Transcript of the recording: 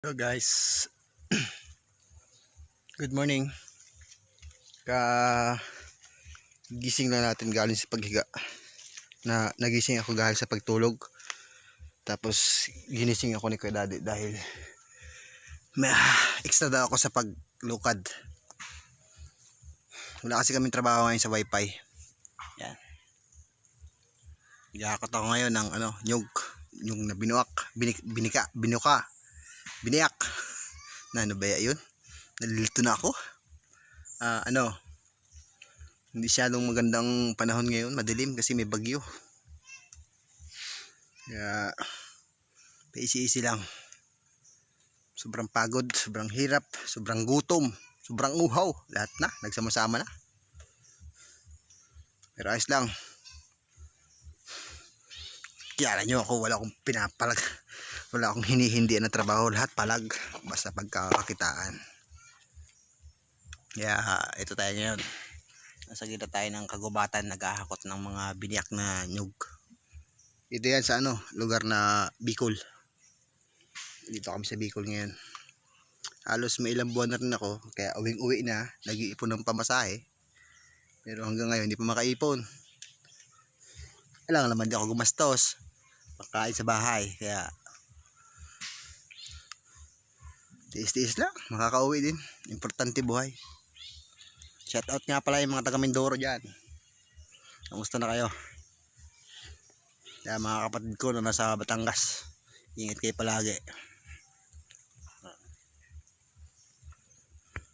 Hello guys, good morning. Gising na natin galing sa paghiga. Nagising ako galing sa pagtulog. Tapos ginising ako ni Kuya Daddy dahil may extra daw ako sa paglukad. Wala kasi kaming trabaho ngayon sa wifi. Yan. Gakot ako ngayon ng nyug na binuka, biniyak. Na ano ba yun? Nalilito na ako. Hindi siyadong magandang panahon ngayon, madilim kasi may bagyo. Kaya paisi-isi lang. Sobrang pagod, sobrang hirap, sobrang gutom, sobrang uhaw, lahat na nagsama-sama na. Pero ayos lang. Kiyara nyo ako, wala akong pinapalag, wala akong hinihindian na trabaho, lahat palag, basta pagkakakitaan. Kaya ito tayo ngayon. Nasa gitna tayo ng kagubatan, naghahakot ng mga biniyak na nyug. Ito yan sa lugar na Bicol. Dito kami sa Bicol ngayon. Halos may ilang buwan na rin ako, kaya uwing-uwi na, nag-iipon ng pamasahe. Pero hanggang ngayon hindi pa makaipon. Alam naman di ako gumastos, pagkain sa bahay, kaya tiis-tiis lang, makakauwi din. Importante buhay. Shout out nga pala yung mga taga Mindoro dyan. Kamusta na kayo? Kaya mga kapatid ko na nasa Batangas, ingat kayo palagi.